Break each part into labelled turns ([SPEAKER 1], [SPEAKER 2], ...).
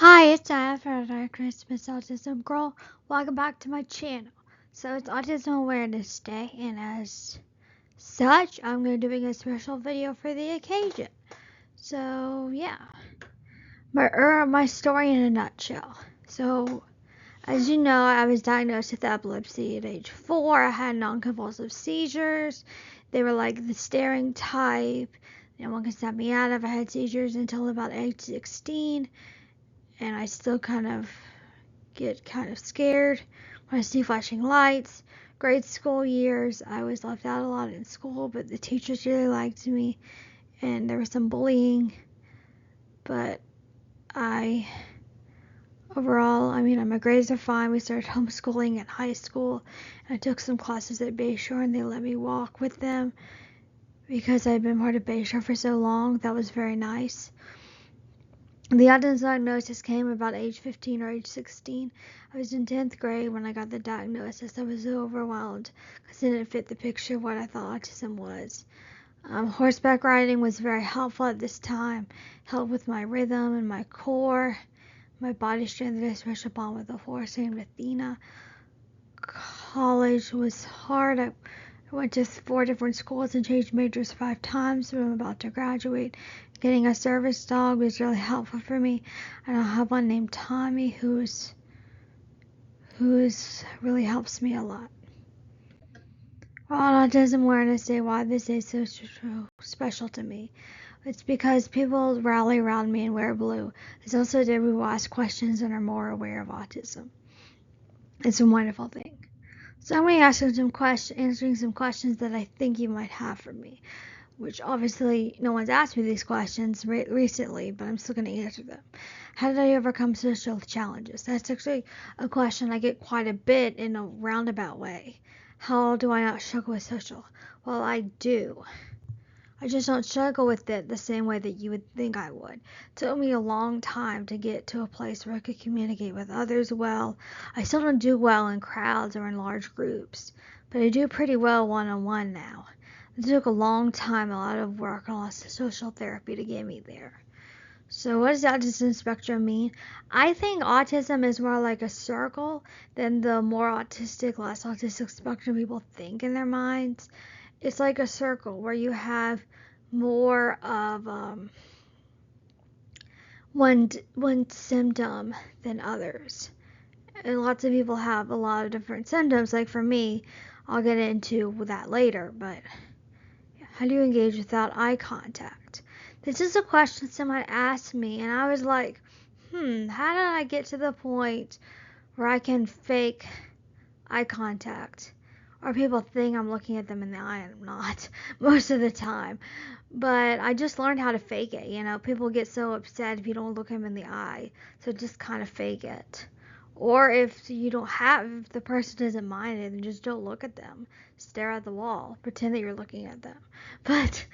[SPEAKER 1] Hi, it's After Christmas Autism Girl. Welcome back to my channel. So it's Autism Awareness Day, and as such, I'm going to be doing a special video for the occasion. So yeah, my story in a nutshell. So as you know, I was diagnosed with epilepsy at age 4. I had non-convulsive seizures. They were like the staring type. No one could snap me out of. I had seizures until about age 16. And I still get kind of scared when I see flashing lights. Grade school years, I was left out a lot in school, but the teachers really liked me, and there was some bullying. But my grades are fine. We started homeschooling in high school, and I took some classes at Bayshore, and they let me walk with them because I'd been part of Bayshore for so long. That was very nice. The autism diagnosis came about age 15 or age 16. I was in 10th grade when I got the diagnosis. I was so overwhelmed because it didn't fit the picture of what I thought autism was. Horseback riding was very helpful at this time. Helped with my rhythm and my core. My body strength that I special bond with a horse named Athena. College was hard. I went to 4 different schools and changed majors 5 times, but I'm about to graduate. Getting a service dog was really helpful for me. I now have one named Tommy who's really helps me a lot. On Autism Awareness Day, why this day is so special to me. It's because people rally around me and wear blue. It's also a day we will ask questions and are more aware of autism. It's a wonderful thing. So I'm going to answering some questions that I think you might have for me, which obviously no one's asked me these questions recently, but I'm still going to answer them. How did I overcome social challenges? That's actually a question I get quite a bit in a roundabout way. How do I not struggle with social? Well, I do. I just don't struggle with it the same way that you would think I would. It took me a long time to get to a place where I could communicate with others well. I still don't do well in crowds or in large groups, but I do pretty well one-on-one now. It took a long time, a lot of work, and a lot of social therapy to get me there. So what does autism spectrum mean? I think autism is more like a circle than the more autistic, less autistic spectrum people think in their minds. It's like a circle where you have more of one symptom than others. And lots of people have a lot of different symptoms. Like for me, I'll get into that later, but how do you engage without eye contact? This is a question someone asked me, and I was like, how did I get to the point where I can fake eye contact? Or people think I'm looking at them in the eye, and I'm not most of the time. But I just learned how to fake it. You know, people get so upset if you don't look them in the eye, so just kind of fake it. Or if the person doesn't mind it, then just don't look at them. Stare at the wall. Pretend that you're looking at them. But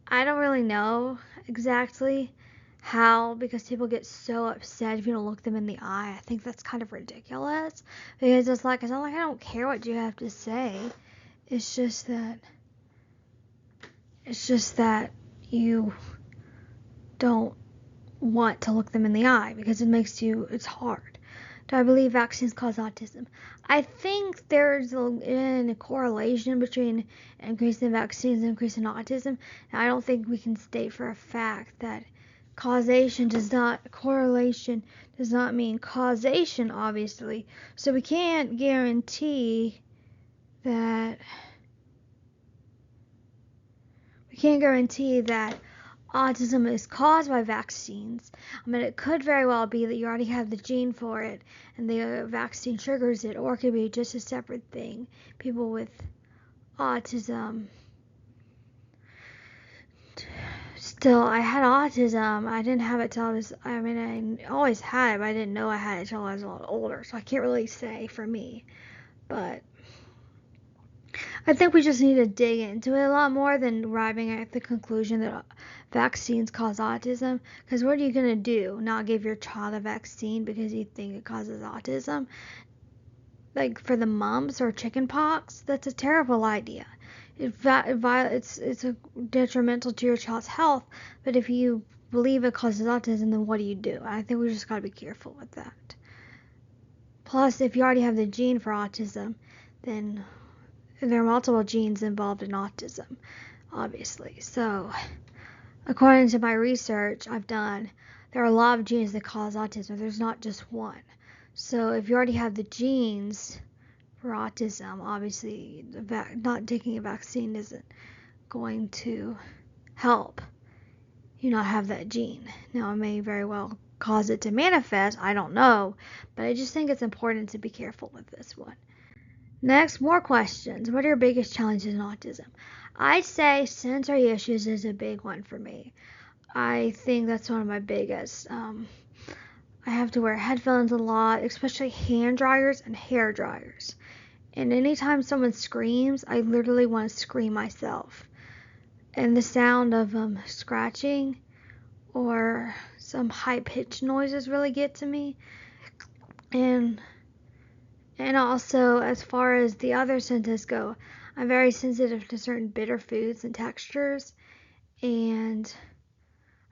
[SPEAKER 1] I don't really know exactly how, because people get so upset if you don't look them in the eye. I think that's kind of ridiculous, because it's not like I don't care what you have to say. It's just that you don't want to look them in the eye because it's hard. Do I believe vaccines cause autism? I think there's a correlation between increasing vaccines and increasing autism. And I don't think we can state for a fact that correlation does not mean causation, obviously. So we can't guarantee that autism is caused by vaccines. I mean, it could very well be that you already have the gene for it and the vaccine triggers it, or it could be just a separate thing. People with autism. Still, I had autism. I didn't have it till I always had it, but I didn't know I had it till I was a lot older, so I can't really say for me. But I think we just need to dig into it a lot more than arriving at the conclusion that vaccines cause autism. Because what are you going to do? Not give your child a vaccine because you think it causes autism? Like for the mumps or chicken pox? That's a terrible idea. It's detrimental to your child's health. But if you believe it causes autism, then what do you do? I think we just got to be careful with that. Plus, if you already have the gene for autism, then there are multiple genes involved in autism, obviously. So, according to my research I've done, there are a lot of genes that cause autism. There's not just one. So, if you already have the genes for autism, obviously, not taking a vaccine isn't going to help you not have that gene. Now, it may very well cause it to manifest, I don't know, but I just think it's important to be careful with this one. Next, more questions. What are your biggest challenges in autism? I'd say sensory issues is a big one for me. I think that's one of my biggest. I have to wear headphones a lot, especially hand dryers and hair dryers. And anytime someone screams, I literally want to scream myself. And the sound of scratching or some high-pitched noises really get to me. And also, as far as the other senses go, I'm very sensitive to certain bitter foods and textures, and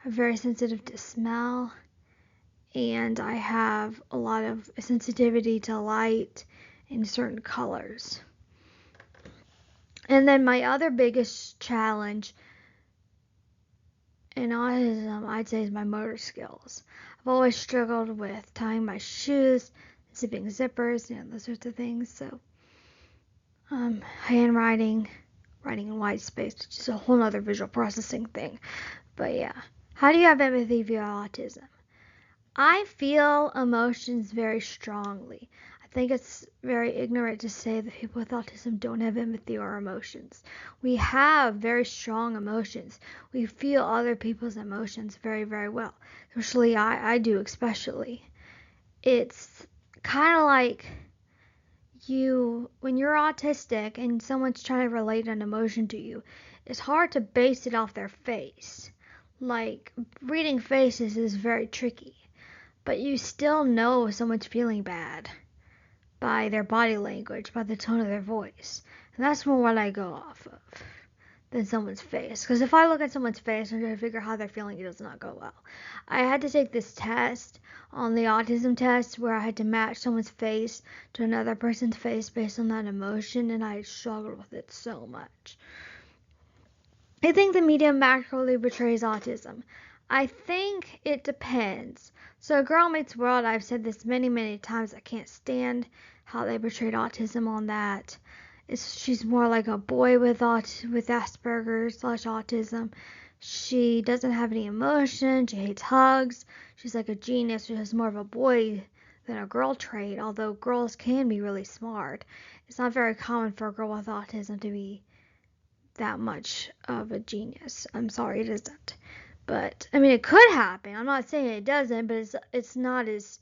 [SPEAKER 1] I'm very sensitive to smell, and I have a lot of sensitivity to light and certain colors. And then my other biggest challenge in autism, I'd say, is my motor skills. I've always struggled with tying my shoes, zipping zippers, those sorts of things. So, handwriting, writing in white space, which is a whole other visual processing thing. But yeah, how do you have empathy via autism? I feel emotions very strongly. I think it's very ignorant to say that people with autism don't have empathy or emotions. We have very strong emotions. We feel other people's emotions very, very well. Especially I do, especially. It's kind of like when you're autistic and someone's trying to relate an emotion to you, it's hard to base it off their face. Like, reading faces is very tricky. But you still know if someone's feeling bad by their body language, by the tone of their voice. And that's more what I go off of than someone's face. Because if I look at someone's face and try to figure out how they're feeling, it does not go well. I had to take this test on the autism test where I had to match someone's face to another person's face based on that emotion, and I struggled with it so much. I think the media accurately portrays autism. I think it depends. So Girl Meets World, I've said this many, many times, I can't stand how they portrayed autism on that. She's more like a boy with Asperger's / autism. She doesn't have any emotion. She hates hugs. She's like a genius. She has more of a boy than a girl trait, although girls can be really smart. It's not very common for a girl with autism to be that much of a genius. I'm sorry, it isn't. But I mean, it could happen. I'm not saying it doesn't, but it's not as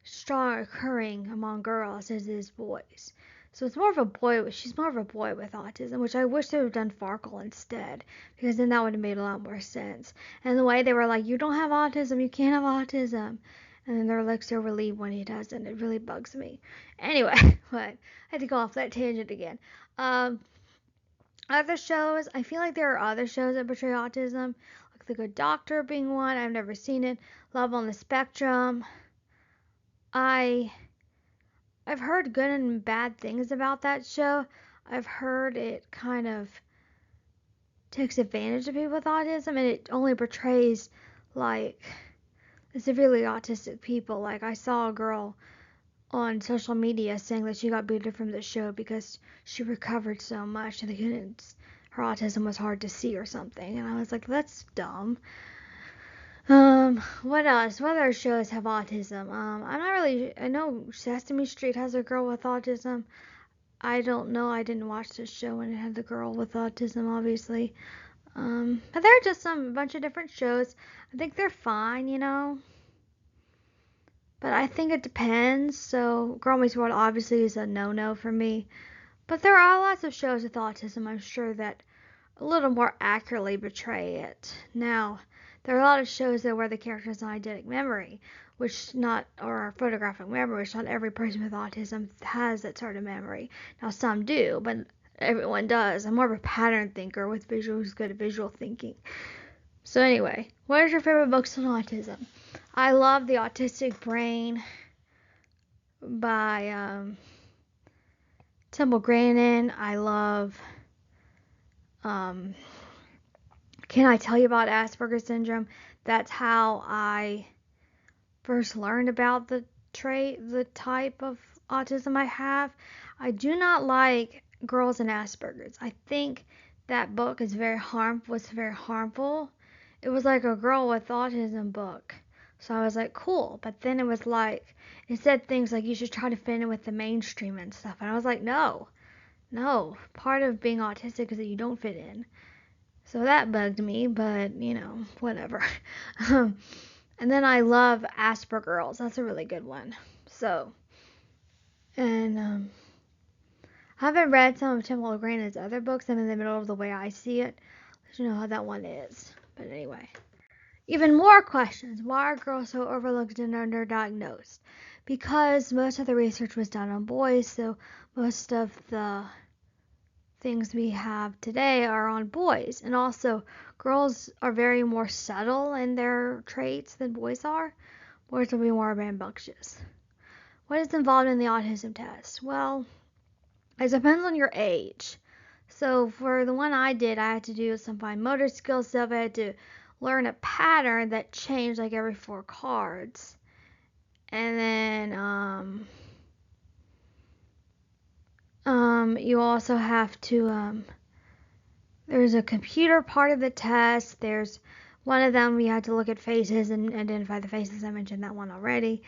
[SPEAKER 1] strong occurring among girls as it is boys. So it's more of a boy. She's more of a boy with autism, which I wish they would have done Farkle instead, because then that would have made a lot more sense. And the way they were like, "You don't have autism. You can't have autism," and then they're like so relieved when he doesn't. It really bugs me. Anyway, but I had to go off that tangent again. Other shows, I feel like there are other shows that portray autism, like The Good Doctor being one. I've never seen it. Love on the Spectrum. I've heard good and bad things about that show. I've heard it kind of takes advantage of people with autism, and it only portrays like the severely autistic people. Like, I saw a girl on social media saying that she got booted from the show because she recovered so much and her autism was hard to see or something. And I was like, that's dumb. What else? What other shows have autism? I know Sesame Street has a girl with autism. I don't know. I didn't watch this show when it had the girl with autism, obviously. But there are just a bunch of different shows. I think they're fine. But I think it depends. So Girl Meets World obviously is a no-no for me. But there are lots of shows with autism, I'm sure, that a little more accurately portray it. Now, there are a lot of shows that where the character has an eidetic memory, or photographic memory, which not every person with autism has that sort of memory. Now, some do, but everyone does. I'm more of a pattern thinker with who's good at visual thinking. So anyway, what is your favorite books on autism? I love The Autistic Brain by Temple Grandin. I love um, Can I Tell You About Asperger's Syndrome? That's how I first learned about the type of autism I have. I do not like Girls and Asperger's. I think that book was very harmful. It was like a girl with autism book. So I was like, cool. But then it was like, it said things like you should try to fit in with the mainstream and stuff. And I was like, no. Part of being autistic is that you don't fit in. So that bugged me, but whatever. And then I love Asperger's. That's a really good one. So, and I haven't read some of Temple Grandin's other books. I'm in the middle of The Way I See It. Let you know how that one is. But anyway, even more questions. Why are girls so overlooked and underdiagnosed? Because most of the research was done on boys, so most of the things we have today are on boys. And also, girls are very more subtle in their traits than boys are. Boys will be more rambunctious. What is involved in the autism test? Well, it depends on your age. So for the one I did, I had to do some fine motor skill stuff. I had to learn a pattern that changed like every 4 cards. And then you also have to there's a computer part of the test. There's one of them we had to look at faces and identify the faces. I mentioned that one already.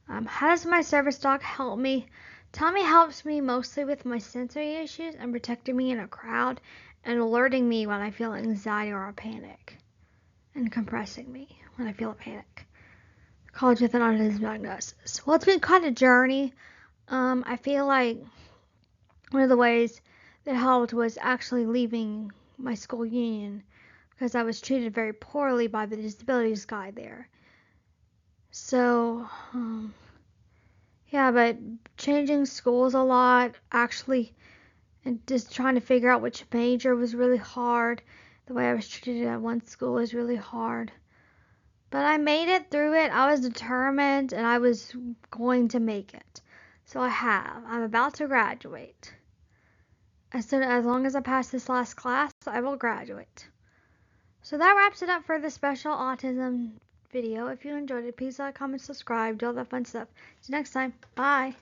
[SPEAKER 1] How does my service dog help me? Tommy helps me mostly with my sensory issues and protecting me in a crowd and alerting me when I feel anxiety or a panic and compressing me when I feel a panic. College with an autism diagnosis. Well, it's been quite a journey. I feel like one of the ways that helped was actually leaving my school union because I was treated very poorly by the disabilities guy there. So, yeah, but changing schools a lot, actually, and just trying to figure out which major was really hard. The way I was treated at one school was really hard. But I made it through it. I was determined and I was going to make it. So I have. I'm about to graduate. As long as I pass this last class, I will graduate. So that wraps it up for the special autism video. If you enjoyed it, please like, comment, subscribe, do all that fun stuff. See you next time. Bye.